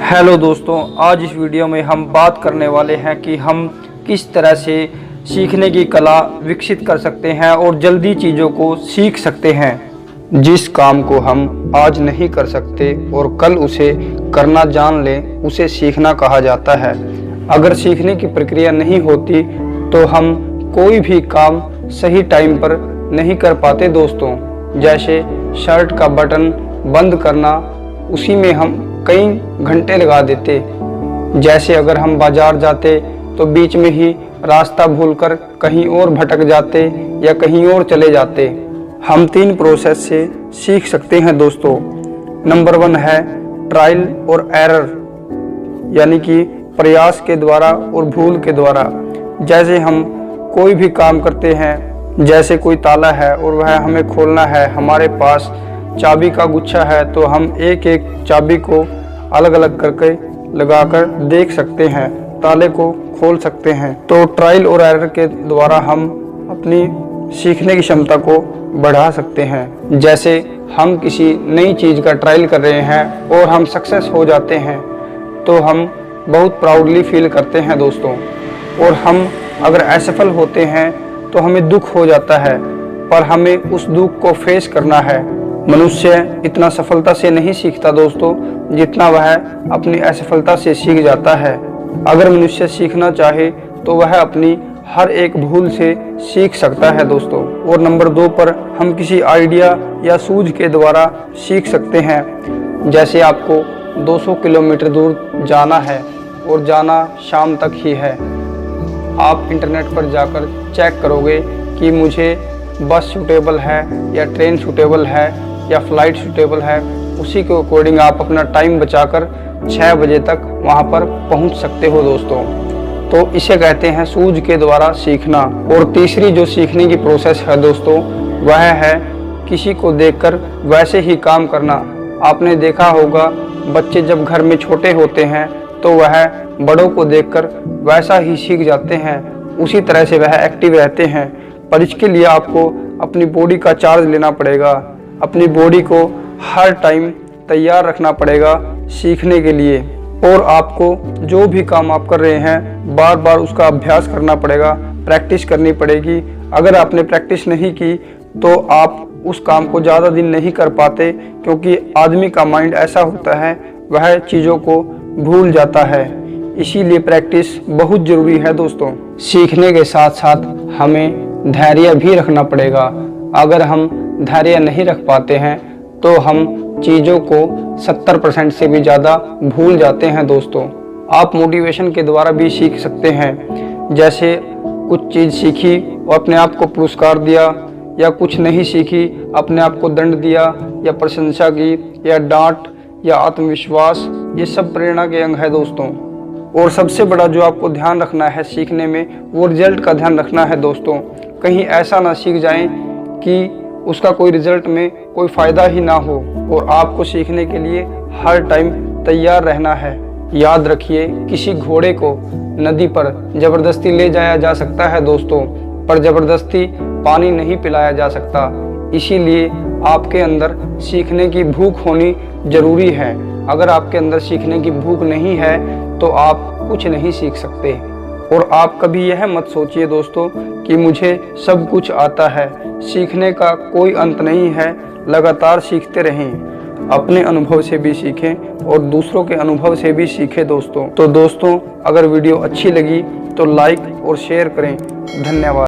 Hello दोस्तों, आज इस वीडियो में हम बात करने वाले हैं कि हम किस तरह से सीखने की कला विकसित कर सकते हैं और जल्दी चीज़ों को सीख सकते हैं। जिस काम को हम आज नहीं कर सकते और कल उसे करना जान लें, उसे सीखना कहा जाता है। अगर सीखने की प्रक्रिया नहीं होती तो हम कोई भी काम सही टाइम पर नहीं कर पाते दोस्तों। जैसे शर्ट का बटन बंद करना, उसी में हम कई घंटे लगा देते। जैसे अगर हम बाजार जाते तो बीच में ही रास्ता भूलकर कहीं और भटक जाते या कहीं और चले जाते। हम 3 प्रोसेस से सीख सकते हैं दोस्तों। नंबर 1 है ट्रायल और एरर, यानी कि प्रयास के द्वारा और भूल के द्वारा। जैसे हम कोई भी काम करते हैं, जैसे कोई ताला है और वह हमें खोलना है, हमारे पास चाबी का गुच्छा है, तो हम एक एक चाबी को अलग अलग करके लगाकर देख सकते हैं, ताले को खोल सकते हैं। तो ट्रायल और एरर के द्वारा हम अपनी सीखने की क्षमता को बढ़ा सकते हैं। जैसे हम किसी नई चीज़ का ट्रायल कर रहे हैं और हम सक्सेस हो जाते हैं तो हम बहुत प्राउडली फील करते हैं दोस्तों। और हम अगर असफल होते हैं तो हमें दुख हो जाता है, पर हमें उस दुख को फेस करना है। मनुष्य इतना सफलता से नहीं सीखता दोस्तों जितना वह अपनी असफलता से सीख जाता है। अगर मनुष्य सीखना चाहे तो वह अपनी हर एक भूल से सीख सकता है दोस्तों। और नंबर 2 पर हम किसी आइडिया या सूझ के द्वारा सीख सकते हैं। जैसे आपको 200 किलोमीटर दूर जाना है और जाना शाम तक ही है। आप इंटरनेट पर जाकर चेक करोगे कि मुझे बस सूटेबल है या ट्रेन सूटेबल है या फ्लाइट सूटेबल है। उसी के अकॉर्डिंग आप अपना टाइम बचाकर 6 बजे तक वहां पर पहुंच सकते हो दोस्तों। तो इसे कहते हैं सूझ के द्वारा सीखना। और तीसरी जो सीखने की प्रोसेस है दोस्तों, वह है किसी को देखकर वैसे ही काम करना। आपने देखा होगा, बच्चे जब घर में छोटे होते हैं तो वह बड़ों को देखकर वैसा ही सीख जाते हैं, उसी तरह से वह एक्टिव रहते हैं। पर इसके लिए आपको अपनी बॉडी का चार्ज लेना पड़ेगा, अपनी बॉडी को हर टाइम तैयार रखना पड़ेगा सीखने के लिए। और आपको जो भी काम आप कर रहे हैं बार बार उसका अभ्यास करना पड़ेगा, प्रैक्टिस करनी पड़ेगी। अगर आपने प्रैक्टिस नहीं की तो आप उस काम को ज़्यादा दिन नहीं कर पाते, क्योंकि आदमी का माइंड ऐसा होता है, वह चीज़ों को भूल जाता है। इसीलिए प्रैक्टिस बहुत ज़रूरी है दोस्तों। सीखने के साथ साथ हमें धैर्य भी रखना पड़ेगा। अगर हम धैर्य नहीं रख पाते हैं तो हम चीज़ों को 70% से भी ज़्यादा भूल जाते हैं दोस्तों। आप मोटिवेशन के द्वारा भी सीख सकते हैं। जैसे कुछ चीज़ सीखी और अपने आप को पुरस्कार दिया, या कुछ नहीं सीखी अपने आप को दंड दिया, या प्रशंसा की, या डांट, या आत्मविश्वास, ये सब प्रेरणा के अंग है दोस्तों। और सबसे बड़ा जो आपको ध्यान रखना है सीखने में, वो रिजल्ट का ध्यान रखना है दोस्तों। कहीं ऐसा ना सीख जाएं कि उसका कोई रिजल्ट में कोई फ़ायदा ही ना हो। और आपको सीखने के लिए हर टाइम तैयार रहना है। याद रखिए, किसी घोड़े को नदी पर ज़बरदस्ती ले जाया जा सकता है दोस्तों, पर ज़बरदस्ती पानी नहीं पिलाया जा सकता। इसीलिए आपके अंदर सीखने की भूख होनी ज़रूरी है। अगर आपके अंदर सीखने की भूख नहीं है तो आप कुछ नहीं सीख सकते। और आप कभी यह मत सोचिए दोस्तों कि मुझे सब कुछ आता है। सीखने का कोई अंत नहीं है, लगातार सीखते रहें। अपने अनुभव से भी सीखें और दूसरों के अनुभव से भी सीखें दोस्तों। तो दोस्तों, अगर वीडियो अच्छी लगी तो लाइक और शेयर करें। धन्यवाद।